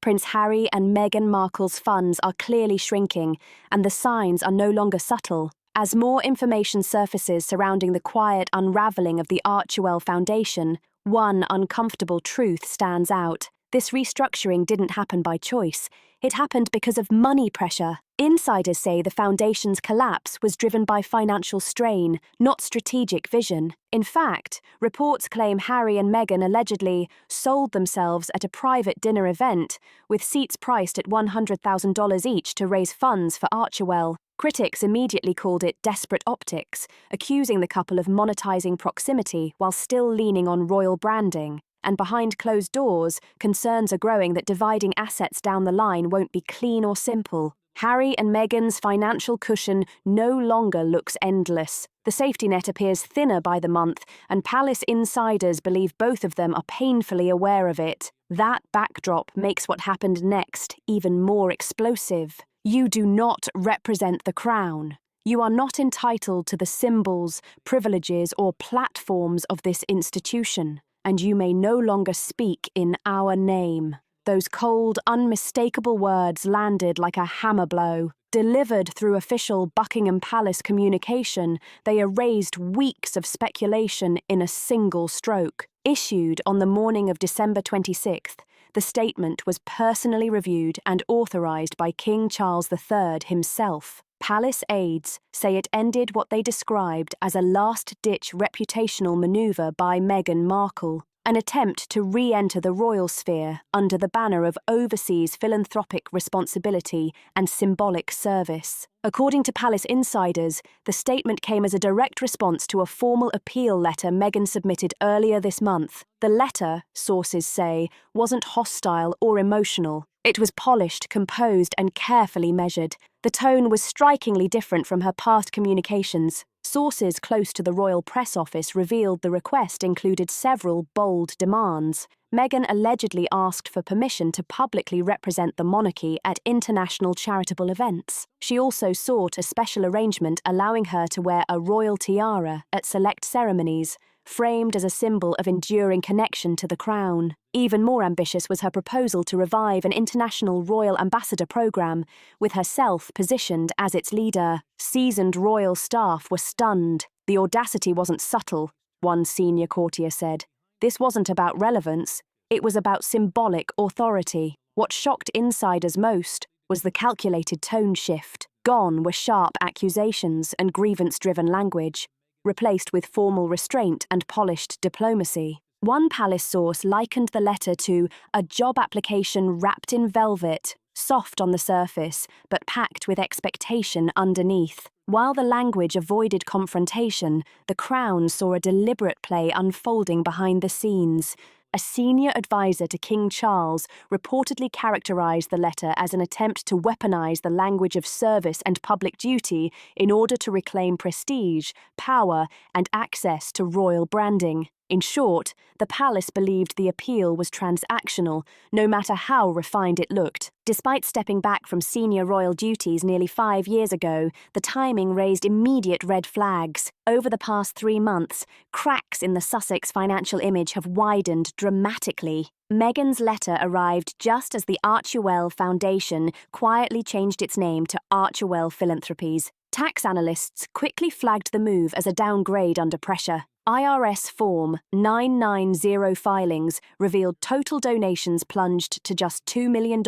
Prince Harry and Meghan Markle's funds are clearly shrinking, and the signs are no longer subtle. As more information surfaces surrounding the quiet unravelling of the Archewell Foundation, one uncomfortable truth stands out. This restructuring didn't happen by choice. It happened because of money pressure. Insiders say the foundation's collapse was driven by financial strain, not strategic vision. In fact, reports claim Harry and Meghan allegedly sold themselves at a private dinner event, with seats priced at $100,000 each to raise funds for Archewell. Critics immediately called it desperate optics, accusing the couple of monetizing proximity while still leaning on royal branding. And behind closed doors, concerns are growing that dividing assets down the line won't be clean or simple. Harry and Meghan's financial cushion no longer looks endless. The safety net appears thinner by the month, and palace insiders believe both of them are painfully aware of it. That backdrop makes what happened next even more explosive. You do not represent the crown. You are not entitled to the symbols, privileges, or platforms of this institution, and you may no longer speak in our name. Those cold, unmistakable words landed like a hammer blow. Delivered through official Buckingham Palace communication, they erased weeks of speculation in a single stroke. Issued on the morning of December 26th, the statement was personally reviewed and authorised by King Charles III himself. Palace aides say it ended what they described as a last-ditch reputational manoeuvre by Meghan Markle, an attempt to re-enter the royal sphere under the banner of overseas philanthropic responsibility and symbolic service. According to palace insiders, the statement came as a direct response to a formal appeal letter Meghan submitted earlier this month. The letter, sources say, wasn't hostile or emotional. It was polished, composed, and carefully measured. The tone was strikingly different from her past communications. Sources close to the royal press office revealed the request included several bold demands. Meghan allegedly asked for permission to publicly represent the monarchy at international charitable events. She also sought a special arrangement allowing her to wear a royal tiara at select ceremonies, framed as a symbol of enduring connection to the crown. Even more ambitious was her proposal to revive an international royal ambassador program, with herself positioned as its leader. Seasoned royal staff were stunned. The audacity wasn't subtle, one senior courtier said. This wasn't about relevance, it was about symbolic authority. What shocked insiders most was the calculated tone shift. Gone were sharp accusations and grievance-driven language, replaced with formal restraint and polished diplomacy. One palace source likened the letter to a job application wrapped in velvet, soft on the surface, but packed with expectation underneath. While the language avoided confrontation, the crown saw a deliberate play unfolding behind the scenes. A senior advisor to King Charles reportedly characterized the letter as an attempt to weaponize the language of service and public duty in order to reclaim prestige, power, and access to royal branding. In short, the palace believed the appeal was transactional, no matter how refined it looked. Despite stepping back from senior royal duties nearly 5 years ago, the timing raised immediate red flags. Over the past 3 months, cracks in the Sussex financial image have widened dramatically. Meghan's letter arrived just as the Archewell Foundation quietly changed its name to Archewell Philanthropies. Tax analysts quickly flagged the move as a downgrade under pressure. IRS Form 990 filings revealed total donations plunged to just $2 million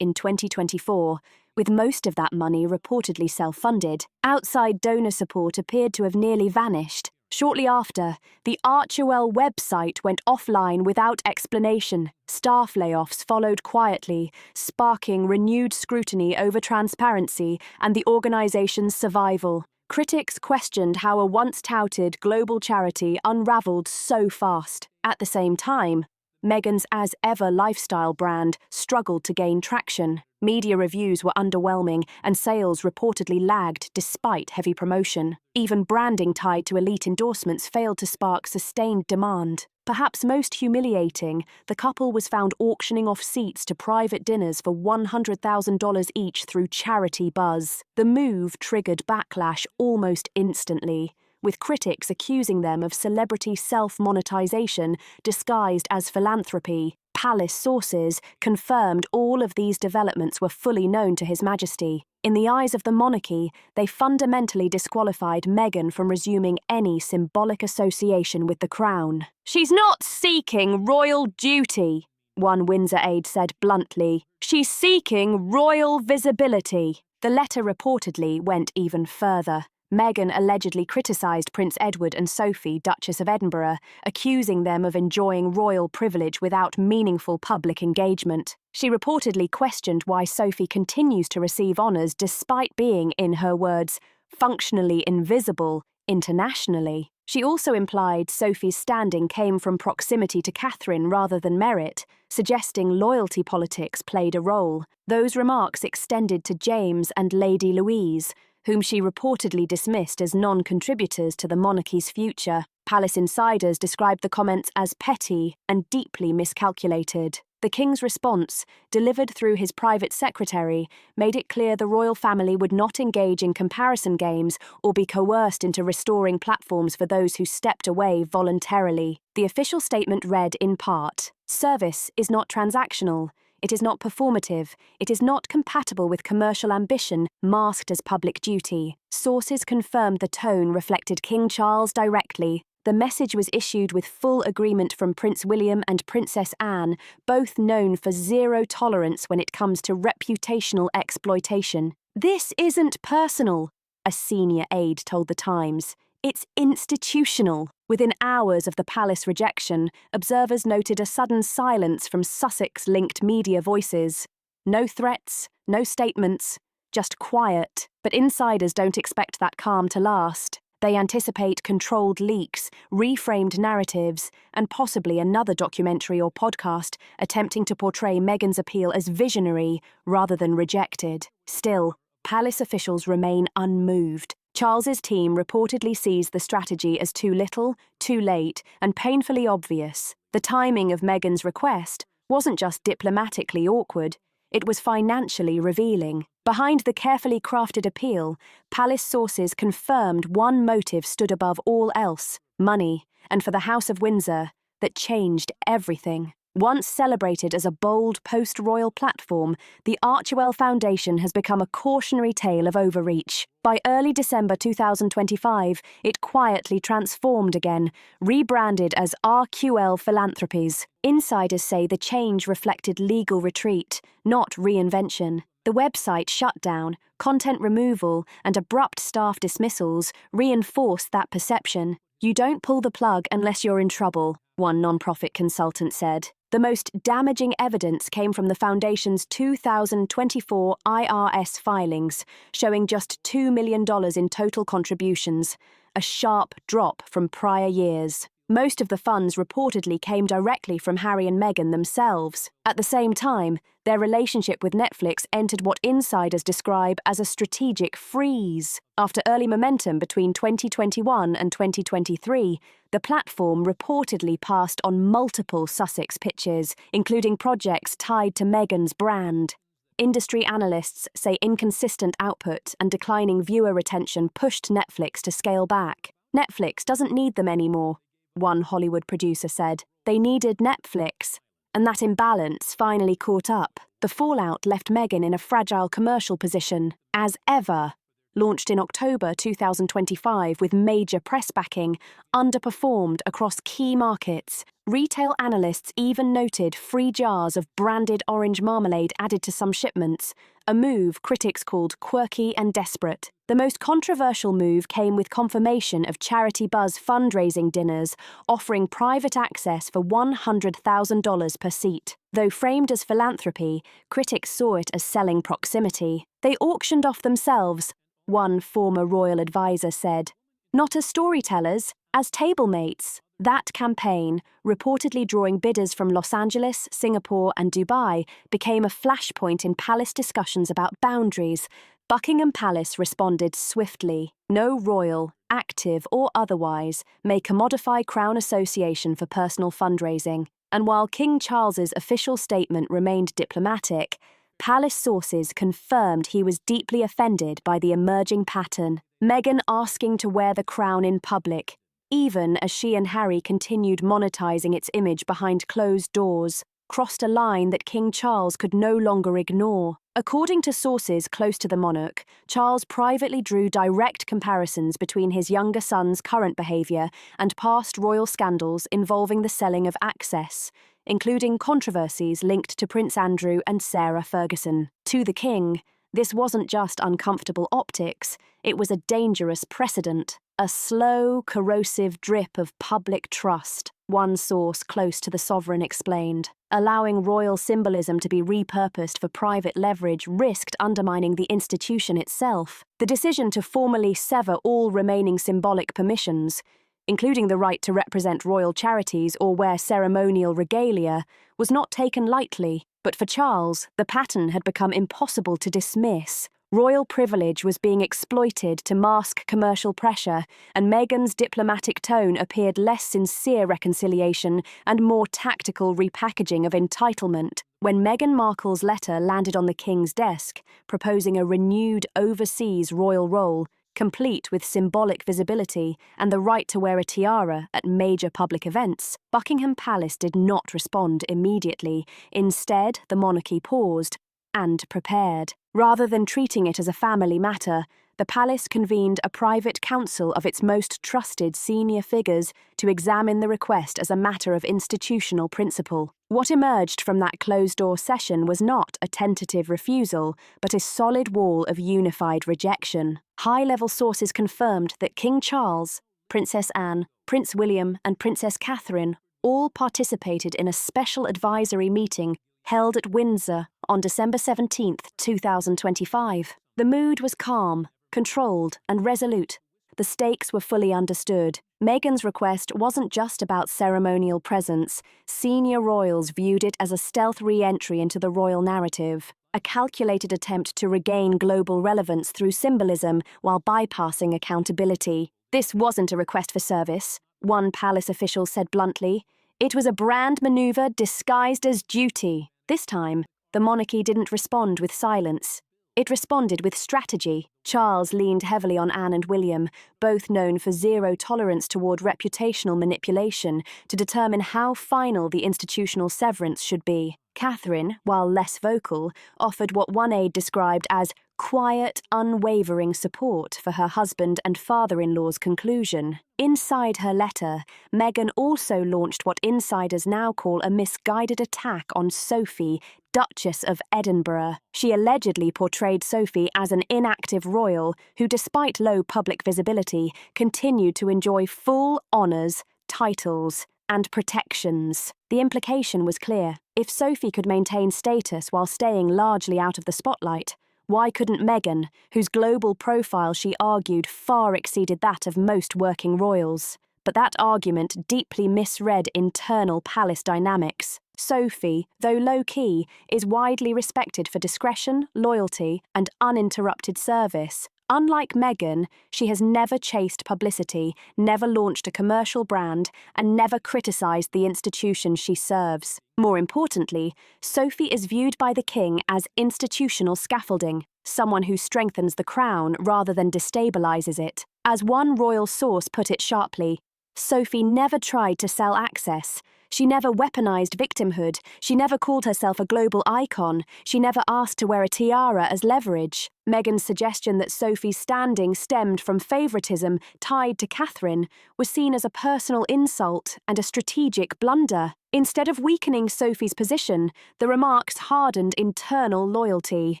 in 2024, with most of that money reportedly self-funded. Outside donor support appeared to have nearly vanished. Shortly after, the Archewell website went offline without explanation. Staff layoffs followed quietly, sparking renewed scrutiny over transparency and the organization's survival. Critics questioned how a once-touted global charity unraveled so fast. At the same time, Meghan's as-ever lifestyle brand struggled to gain traction. Media reviews were underwhelming, and sales reportedly lagged despite heavy promotion. Even branding tied to elite endorsements failed to spark sustained demand. Perhaps most humiliating, the couple was found auctioning off seats to private dinners for $100,000 each through charity buzz. The move triggered backlash almost instantly, with critics accusing them of celebrity self-monetization disguised as philanthropy. Palace sources confirmed all of these developments were fully known to His Majesty. In the eyes of the monarchy, they fundamentally disqualified Meghan from resuming any symbolic association with the crown. "She's not seeking royal duty," one Windsor aide said bluntly. "She's seeking royal visibility." The letter reportedly went even further. Meghan allegedly criticised Prince Edward and Sophie, Duchess of Edinburgh, accusing them of enjoying royal privilege without meaningful public engagement. She reportedly questioned why Sophie continues to receive honours despite being, in her words, functionally invisible internationally. She also implied Sophie's standing came from proximity to Catherine rather than merit, suggesting loyalty politics played a role. Those remarks extended to James and Lady Louise, whom she reportedly dismissed as non-contributors to the monarchy's future. Palace insiders described the comments as petty and deeply miscalculated. The king's response, delivered through his private secretary, made it clear the royal family would not engage in comparison games or be coerced into restoring platforms for those who stepped away voluntarily. The official statement read in part, "Service is not transactional. It is not performative. It is not compatible with commercial ambition masked as public duty." Sources confirmed the tone reflected King Charles directly. The message was issued with full agreement from Prince William and Princess Anne, both known for zero tolerance when it comes to reputational exploitation. "This isn't personal," a senior aide told The Times. "It's institutional." Within hours of the palace rejection, observers noted a sudden silence from Sussex-linked media voices. No threats, no statements, just quiet. But insiders don't expect that calm to last. They anticipate controlled leaks, reframed narratives, and possibly another documentary or podcast attempting to portray Meghan's appeal as visionary rather than rejected. Still, palace officials remain unmoved. Charles's team reportedly sees the strategy as too little, too late, and painfully obvious. The timing of Meghan's request wasn't just diplomatically awkward, it was financially revealing. Behind the carefully crafted appeal, palace sources confirmed one motive stood above all else: money, and for the House of Windsor, that changed everything. Once celebrated as a bold post-royal platform, the Archewell Foundation has become a cautionary tale of overreach. By early December 2025, it quietly transformed again, rebranded as Archewell Philanthropies. Insiders say the change reflected legal retreat, not reinvention. The website shutdown, content removal, and abrupt staff dismissals reinforced that perception. "You don't pull the plug unless you're in trouble," one nonprofit consultant said. The most damaging evidence came from the Foundation's 2024 IRS filings, showing just $2 million in total contributions, a sharp drop from prior years. Most of the funds reportedly came directly from Harry and Meghan themselves. At the same time, their relationship with Netflix entered what insiders describe as a strategic freeze. After early momentum between 2021 and 2023, the platform reportedly passed on multiple Sussex pitches, including projects tied to Meghan's brand. Industry analysts say inconsistent output and declining viewer retention pushed Netflix to scale back. "Netflix doesn't need them anymore," one Hollywood producer said. "They needed Netflix." And that imbalance finally caught up. The fallout left Meghan in a fragile commercial position. As Ever, launched in October 2025 with major press backing, underperformed across key markets. Retail analysts even noted free jars of branded orange marmalade added to some shipments, a move critics called quirky and desperate. The most controversial move came with confirmation of Charity Buzz fundraising dinners, offering private access for $100,000 per seat. Though framed as philanthropy, critics saw it as selling proximity. "They auctioned off themselves," one former royal advisor said. "Not as storytellers, as tablemates." That campaign, reportedly drawing bidders from Los Angeles, Singapore, and Dubai, became a flashpoint in palace discussions about boundaries. Buckingham Palace responded swiftly. No royal, active or otherwise, may commodify Crown Association for personal fundraising. And while King Charles's official statement remained diplomatic, palace sources confirmed he was deeply offended by the emerging pattern. Meghan asking to wear the crown in public, even as she and Harry continued monetizing its image behind closed doors. crossed a line that King Charles could no longer ignore. According to sources close to the monarch, Charles privately drew direct comparisons between his younger son's current behaviour and past royal scandals involving the selling of access, including controversies linked to Prince Andrew and Sarah Ferguson. To the king, this wasn't just uncomfortable optics, it was a dangerous precedent, a slow, corrosive drip of public trust, one source close to the sovereign explained. Allowing royal symbolism to be repurposed for private leverage risked undermining the institution itself. The decision to formally sever all remaining symbolic permissions, including the right to represent royal charities or wear ceremonial regalia, was not taken lightly. But for Charles, the pattern had become impossible to dismiss. Royal privilege was being exploited to mask commercial pressure, and Meghan's diplomatic tone appeared less sincere reconciliation and more tactical repackaging of entitlement. When Meghan Markle's letter landed on the king's desk, proposing a renewed overseas royal role, complete with symbolic visibility and the right to wear a tiara at major public events, Buckingham Palace did not respond immediately. Instead, the monarchy paused and prepared. Rather than treating it as a family matter, the palace convened a private council of its most trusted senior figures to examine the request as a matter of institutional principle. What emerged from that closed-door session was not a tentative refusal, but a solid wall of unified rejection. High-level sources confirmed that King Charles, Princess Anne, Prince William, and Princess Catherine all participated in a special advisory meeting held at Windsor on December 17, 2025. The mood was calm, controlled, and resolute. The stakes were fully understood. Meghan's request wasn't just about ceremonial presence. Senior royals viewed it as a stealth re-entry into the royal narrative, a calculated attempt to regain global relevance through symbolism while bypassing accountability. This wasn't a request for service, one palace official said bluntly. It was a brand maneuver disguised as duty. This time, the monarchy didn't respond with silence. It responded with strategy. Charles leaned heavily on Anne and William, both known for zero tolerance toward reputational manipulation, to determine how final the institutional severance should be. Catherine, while less vocal, offered what one aide described as quiet, unwavering support for her husband and father-in-law's conclusion. Inside her letter, Meghan also launched what insiders now call a misguided attack on Sophie, Duchess of Edinburgh. She allegedly portrayed Sophie as an inactive royal who, despite low public visibility, continued to enjoy full honours, titles, and protections. The implication was clear. If Sophie could maintain status while staying largely out of the spotlight, why couldn't Meghan, whose global profile she argued far exceeded that of most working royals? But that argument deeply misread internal palace dynamics. Sophie, though low-key, is widely respected for discretion, loyalty, and uninterrupted service. Unlike Meghan, she has never chased publicity, never launched a commercial brand, and never criticised the institution she serves. More importantly, Sophie is viewed by the king as institutional scaffolding, someone who strengthens the crown rather than destabilises it. As one royal source put it sharply, Sophie never tried to sell access. She never weaponized victimhood. She never called herself a global icon. She never asked to wear a tiara as leverage. Meghan's suggestion that Sophie's standing stemmed from favouritism tied to Catherine was seen as a personal insult and a strategic blunder. Instead of weakening Sophie's position, the remarks hardened internal loyalty.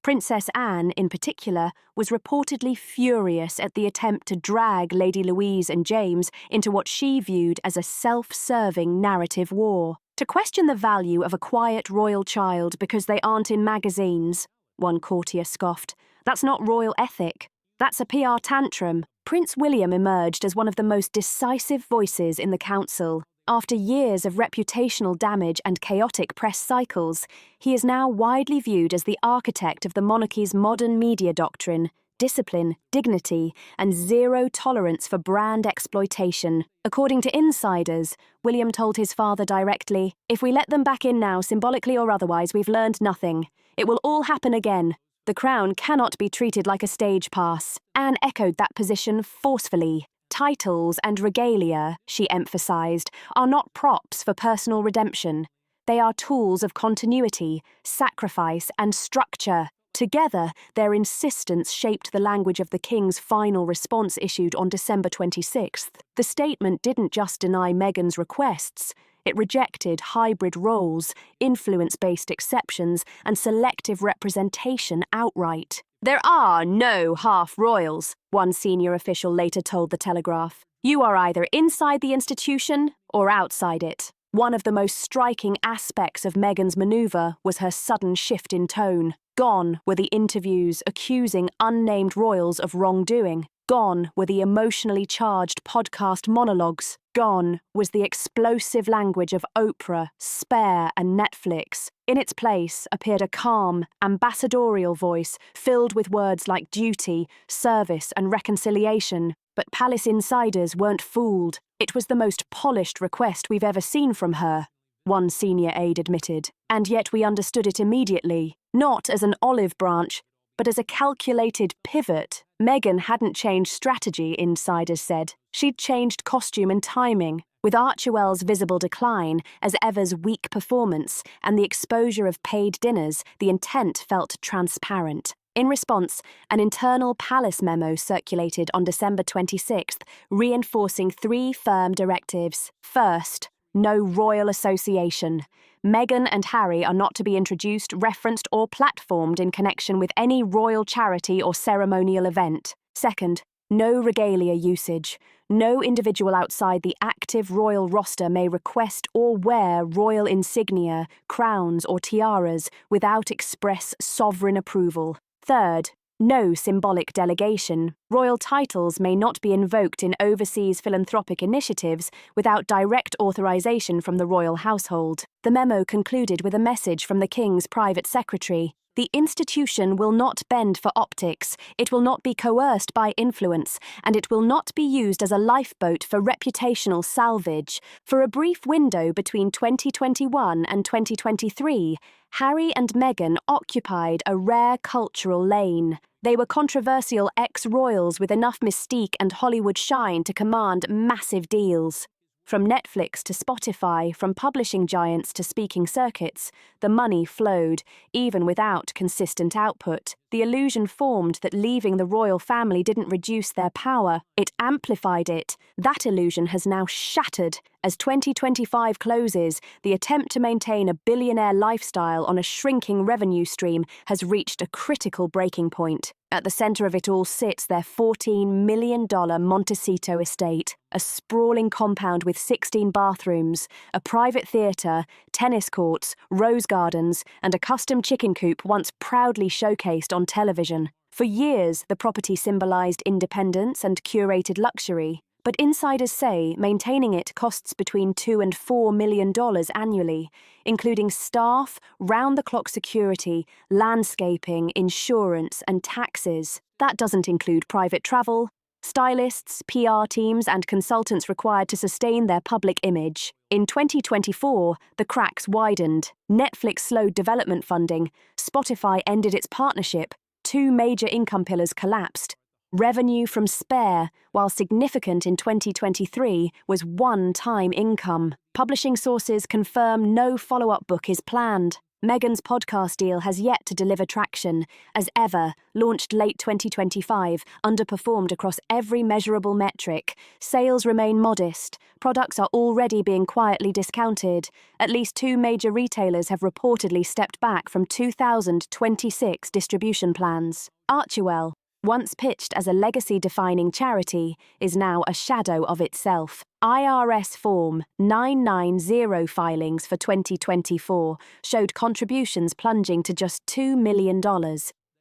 Princess Anne, in particular, was reportedly furious at the attempt to drag Lady Louise and James into what she viewed as a self-serving narrative war. To question the value of a quiet royal child because they aren't in magazines, one courtier scoffed. That's not royal ethic. That's a PR tantrum. Prince William emerged as one of the most decisive voices in the council. After years of reputational damage and chaotic press cycles, he is now widely viewed as the architect of the monarchy's modern media doctrine, discipline, dignity, and zero tolerance for brand exploitation. According to insiders, William told his father directly, "If we let them back in now, symbolically or otherwise, we've learned nothing. It will all happen again. The crown cannot be treated like a stage pass." Anne echoed that position forcefully. Titles and regalia, she emphasised, are not props for personal redemption. They are tools of continuity, sacrifice, and structure. Together, their insistence shaped the language of the King's final response issued on December 26th. The statement didn't just deny Meghan's requests, it rejected hybrid roles, influence-based exceptions, and selective representation outright. "There are no half-royals," one senior official later told The Telegraph. "You are either inside the institution or outside it." One of the most striking aspects of Meghan's maneuver was her sudden shift in tone. Gone were the interviews accusing unnamed royals of wrongdoing. Gone were the emotionally charged podcast monologues. Gone was the explosive language of Oprah, Spare, and Netflix. In its place appeared a calm, ambassadorial voice filled with words like duty, service, and reconciliation. But palace insiders weren't fooled. It was the most polished request we've ever seen from her, one senior aide admitted. And yet we understood it immediately, not as an olive branch, but as a calculated pivot. Meghan hadn't changed strategy, insiders said. She'd changed costume and timing. With Archewell's visible decline, as Ever's weak performance, and the exposure of paid dinners, the intent felt transparent. In response, an internal palace memo circulated on December 26th, reinforcing 3 firm directives. First, no royal association. Meghan and Harry are not to be introduced, referenced, or platformed in connection with any royal charity or ceremonial event. Second, no regalia usage. No individual outside the active royal roster may request or wear royal insignia, crowns, or tiaras without express sovereign approval. Third, no symbolic delegation. Royal titles may not be invoked in overseas philanthropic initiatives without direct authorization from the royal household. The memo concluded with a message from the King's private secretary. The institution will not bend for optics, it will not be coerced by influence, and it will not be used as a lifeboat for reputational salvage. For a brief window between 2021 and 2023, Harry and Meghan occupied a rare cultural lane. They were controversial ex-royals with enough mystique and Hollywood shine to command massive deals. From Netflix to Spotify, from publishing giants to speaking circuits, the money flowed, even without consistent output. The illusion formed that leaving the royal family didn't reduce their power, it amplified it. That illusion has now shattered. As 2025 closes, the attempt to maintain a billionaire lifestyle on a shrinking revenue stream has reached a critical breaking point. At the center of it all sits their $14 million Montecito estate, a sprawling compound with 16 bathrooms, a private theatre, tennis courts, rose gardens, and a custom chicken coop once proudly showcased on television. For years, the property symbolized independence and curated luxury, but insiders say maintaining it costs between $2 and $4 million annually, including staff, round-the-clock security, landscaping, insurance, and taxes. That doesn't include private travel, stylists, PR teams, and consultants required to sustain their public image. In 2024, the cracks widened. Netflix slowed development funding, Spotify ended its partnership, 2 major income pillars collapsed. Revenue from Spare, while significant in 2023, was one-time income. Publishing sources confirm no follow-up book is planned. Meghan's podcast deal has yet to deliver traction. As Ever, launched late 2025, underperformed across every measurable metric. Sales remain modest. Products are already being quietly discounted. At least 2 major retailers have reportedly stepped back from 2026 distribution plans. Archewell, once pitched as a legacy-defining charity, is now a shadow of itself. IRS Form 990 filings for 2024 showed contributions plunging to just $2 million,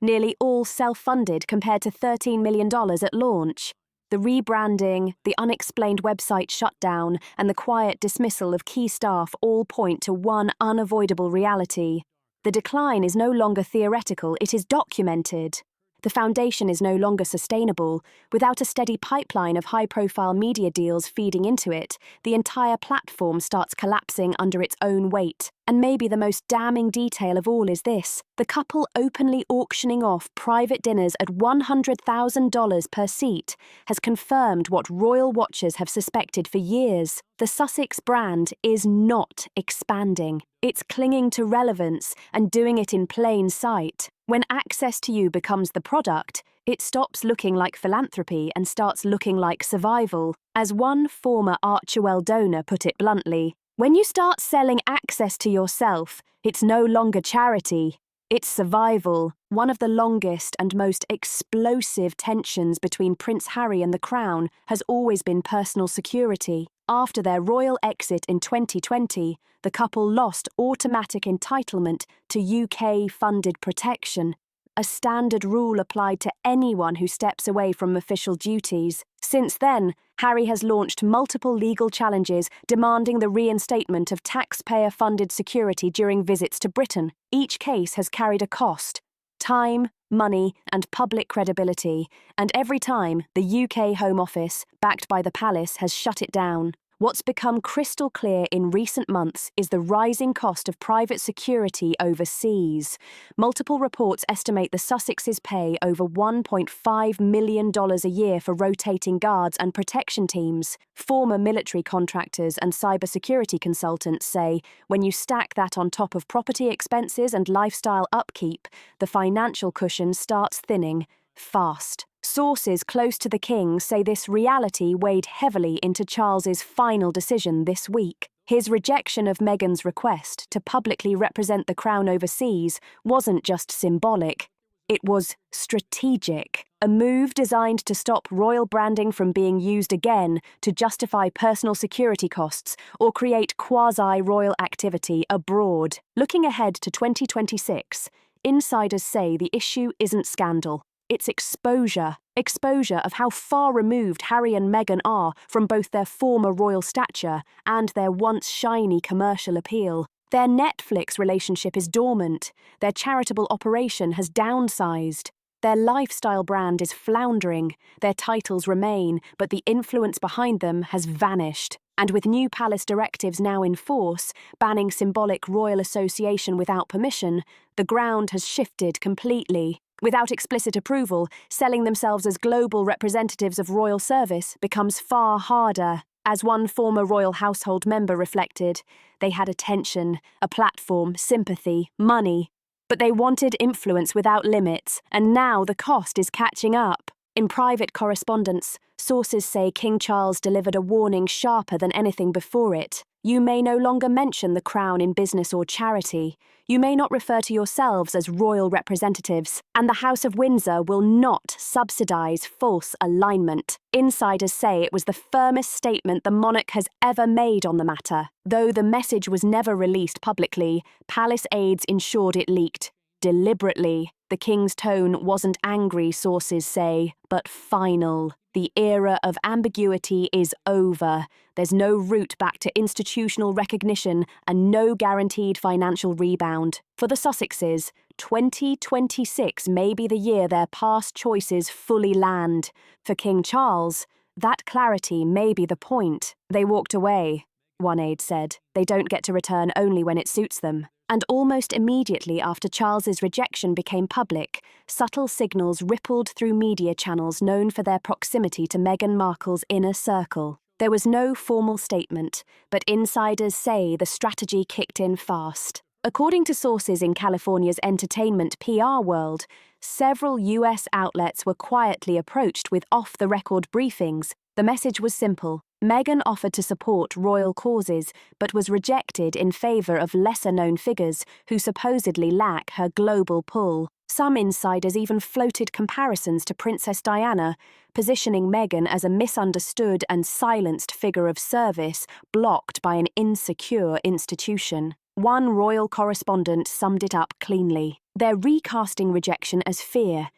nearly all self-funded compared to $13 million at launch. The rebranding, the unexplained website shutdown, and the quiet dismissal of key staff all point to one unavoidable reality. The decline is no longer theoretical, it is documented. The foundation is no longer sustainable. Without a steady pipeline of high-profile media deals feeding into it, the entire platform starts collapsing under its own weight. And maybe the most damning detail of all is this: the couple openly auctioning off private dinners at $100,000 per seat has confirmed what royal watchers have suspected for years. The Sussex brand is not expanding. It's clinging to relevance and doing it in plain sight. When access to you becomes the product, it stops looking like philanthropy and starts looking like survival. As one former Archewell donor put it bluntly, when you start selling access to yourself, it's no longer charity, it's survival. One of the longest and most explosive tensions between Prince Harry and the Crown has always been personal security. After their royal exit in 2020, the couple lost automatic entitlement to UK-funded protection, a standard rule applied to anyone who steps away from official duties. Since then, Harry has launched multiple legal challenges demanding the reinstatement of taxpayer-funded security during visits to Britain. Each case has carried a cost: time, money, and public credibility, and every time, the UK Home Office, backed by the palace, has shut it down. What's become crystal clear in recent months is the rising cost of private security overseas. Multiple reports estimate the Sussexes pay over $1.5 million a year for rotating guards and protection teams. Former military contractors and cybersecurity consultants say when you stack that on top of property expenses and lifestyle upkeep, the financial cushion starts thinning fast. Sources close to the king say this reality weighed heavily into Charles's final decision this week. His rejection of Meghan's request to publicly represent the crown overseas wasn't just symbolic, it was strategic. A move designed to stop royal branding from being used again to justify personal security costs or create quasi-royal activity abroad. Looking ahead to 2026, insiders say the issue isn't scandal. It's exposure of how far removed Harry and Meghan are from both their former royal stature and their once shiny commercial appeal. Their Netflix relationship is dormant, their charitable operation has downsized, their lifestyle brand is floundering, their titles remain, but the influence behind them has vanished. And with new palace directives now in force, banning symbolic royal association without permission, the ground has shifted completely. Without explicit approval, selling themselves as global representatives of royal service becomes far harder. As one former royal household member reflected, they had attention, a platform, sympathy, money. But they wanted influence without limits, and now the cost is catching up. In private correspondence, sources say King Charles delivered a warning sharper than anything before it. You may no longer mention the crown in business or charity. You may not refer to yourselves as royal representatives, and the House of Windsor will not subsidise false alignment. Insiders say it was the firmest statement the monarch has ever made on the matter. Though the message was never released publicly, palace aides ensured it leaked. Deliberately. The king's tone wasn't angry, sources say, but final. The era of ambiguity is over. There's no route back to institutional recognition and no guaranteed financial rebound. For the Sussexes, 2026 may be the year their past choices fully land. For King Charles, that clarity may be the point. They walked away, one aide said. They don't get to return only when it suits them. And almost immediately after Charles's rejection became public, subtle signals rippled through media channels known for their proximity to Meghan Markle's inner circle. There was no formal statement, but insiders say the strategy kicked in fast. According to sources in California's entertainment PR world, several US outlets were quietly approached with off-the-record briefings. The message was simple. Meghan offered to support royal causes, but was rejected in favour of lesser-known figures who supposedly lack her global pull. Some insiders even floated comparisons to Princess Diana, positioning Meghan as a misunderstood and silenced figure of service blocked by an insecure institution. One royal correspondent summed it up cleanly. They're recasting rejection as fear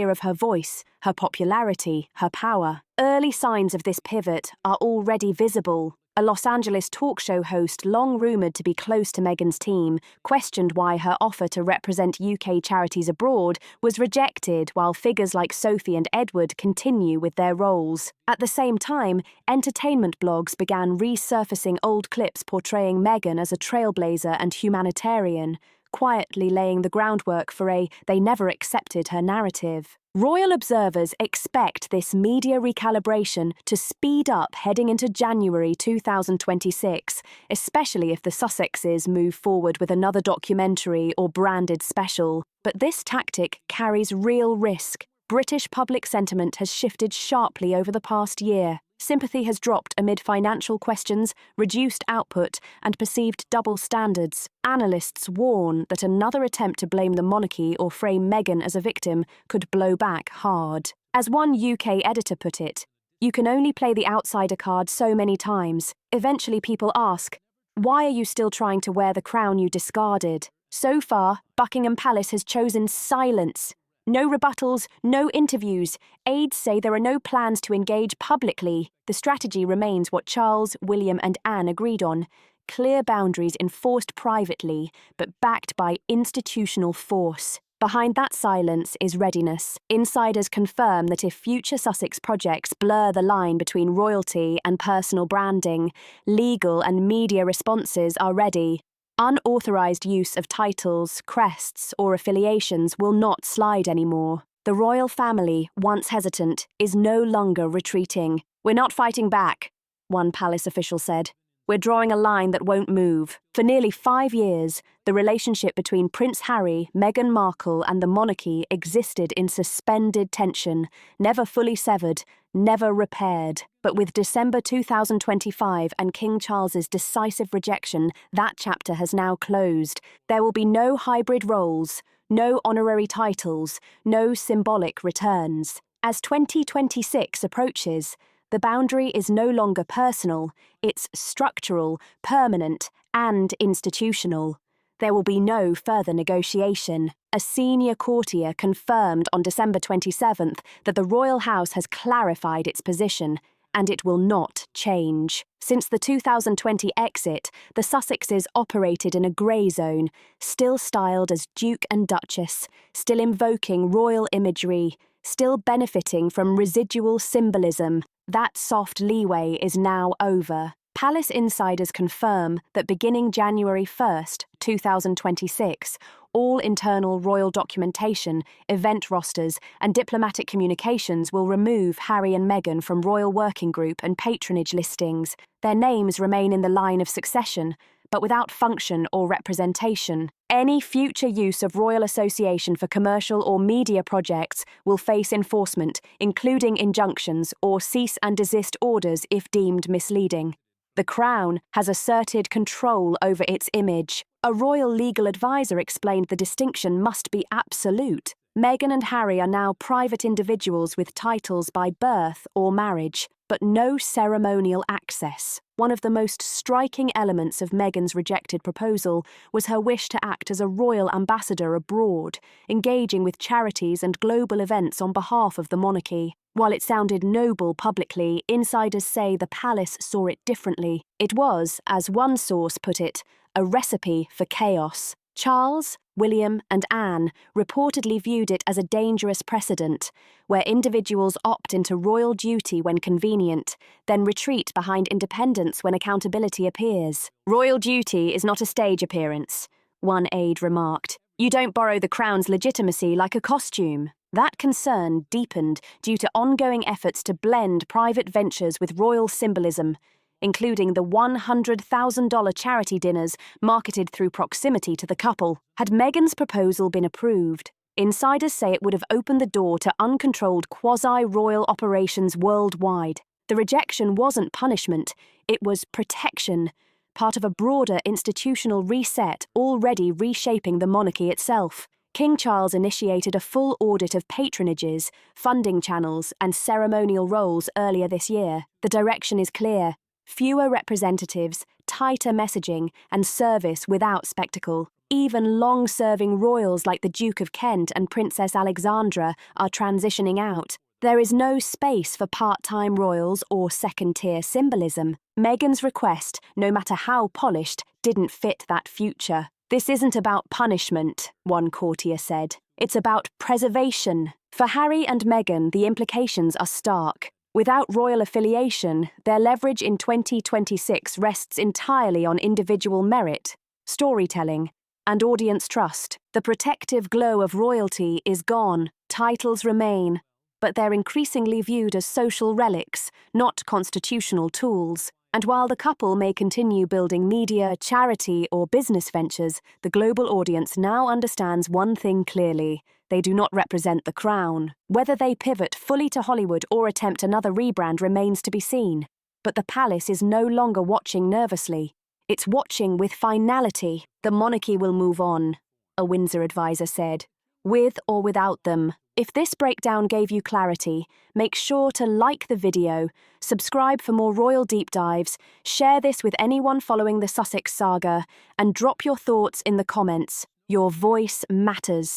of her voice, her popularity, her power. Early signs of this pivot are already visible. A Los Angeles talk show host, long rumoured to be close to Meghan's team, questioned why her offer to represent UK charities abroad was rejected, while figures like Sophie and Edward continue with their roles. At the same time, entertainment blogs began resurfacing old clips portraying Meghan as a trailblazer and humanitarian, quietly laying the groundwork for a "they never accepted her" narrative. Royal observers expect this media recalibration to speed up heading into January 2026, especially if the Sussexes move forward with another documentary or branded special. But this tactic carries real risk. British public sentiment has shifted sharply over the past year. Sympathy has dropped amid financial questions, reduced output, and perceived double standards. Analysts warn that another attempt to blame the monarchy or frame Meghan as a victim could blow back hard. As one UK editor put it, "You can only play the outsider card so many times. Eventually people ask, why are you still trying to wear the crown you discarded?" So far, Buckingham Palace has chosen silence. No rebuttals, no interviews. Aides say there are no plans to engage publicly. The strategy remains what Charles, William and Anne agreed on: clear boundaries enforced privately, but backed by institutional force. Behind that silence is readiness. Insiders confirm that if future Sussex projects blur the line between royalty and personal branding, legal and media responses are ready. Unauthorised use of titles, crests, or affiliations will not slide anymore. The royal family, once hesitant, is no longer retreating. "We're not fighting back," one palace official said. "We're drawing a line that won't move." For nearly 5 years, the relationship between Prince Harry, Meghan Markle, and the monarchy existed in suspended tension, never fully severed, never repaired. But with December 2025 and King Charles's decisive rejection, that chapter has now closed. There will be no hybrid roles, no honorary titles, no symbolic returns. As 2026 approaches, the boundary is no longer personal, it's structural, permanent, and institutional. There will be no further negotiation. A senior courtier confirmed on December 27th that the royal house has clarified its position, and it will not change. Since the 2020 exit, the Sussexes operated in a grey zone, still styled as Duke and Duchess, still invoking royal imagery, still benefiting from residual symbolism. That soft leeway is now over. Palace insiders confirm that beginning January 1st, 2026, all internal royal documentation, event rosters, and diplomatic communications will remove Harry and Meghan from royal working group and patronage listings. Their names remain in the line of succession, but without function or representation. Any future use of royal association for commercial or media projects will face enforcement, including injunctions or cease and desist orders if deemed misleading. The Crown has asserted control over its image. A royal legal advisor explained the distinction must be absolute. Meghan and Harry are now private individuals with titles by birth or marriage, but no ceremonial access. One of the most striking elements of Meghan's rejected proposal was her wish to act as a royal ambassador abroad, engaging with charities and global events on behalf of the monarchy. While it sounded noble publicly, insiders say the palace saw it differently. It was, as one source put it, a recipe for chaos. Charles, William, and Anne reportedly viewed it as a dangerous precedent, where individuals opt into royal duty when convenient, then retreat behind independence when accountability appears. "Royal duty is not a stage appearance," one aide remarked. "You don't borrow the crown's legitimacy like a costume." That concern deepened due to ongoing efforts to blend private ventures with royal symbolism, including the $100,000 charity dinners marketed through proximity to the couple. Had Meghan's proposal been approved, insiders say it would have opened the door to uncontrolled quasi-royal operations worldwide. The rejection wasn't punishment, it was protection, part of a broader institutional reset already reshaping the monarchy itself. King Charles initiated a full audit of patronages, funding channels, and ceremonial roles earlier this year. The direction is clear: fewer representatives, tighter messaging, and service without spectacle. Even long-serving royals like the Duke of Kent and Princess Alexandra are transitioning out. There is no space for part-time royals or second-tier symbolism. Meghan's request, no matter how polished, didn't fit that future. This isn't about punishment, one courtier said. It's about preservation. For Harry and Meghan, the implications are stark. Without royal affiliation, their leverage in 2026 rests entirely on individual merit, storytelling, and audience trust. The protective glow of royalty is gone. Titles remain, but they're increasingly viewed as social relics, not constitutional tools. And while the couple may continue building media, charity, or business ventures, the global audience now understands one thing clearly: they do not represent the crown. Whether they pivot fully to Hollywood or attempt another rebrand remains to be seen. But the palace is no longer watching nervously. It's watching with finality. The monarchy will move on, a Windsor advisor said, with or without them. If this breakdown gave you clarity, make sure to like the video, subscribe for more royal deep dives, share this with anyone following the Sussex saga, and drop your thoughts in the comments. Your voice matters.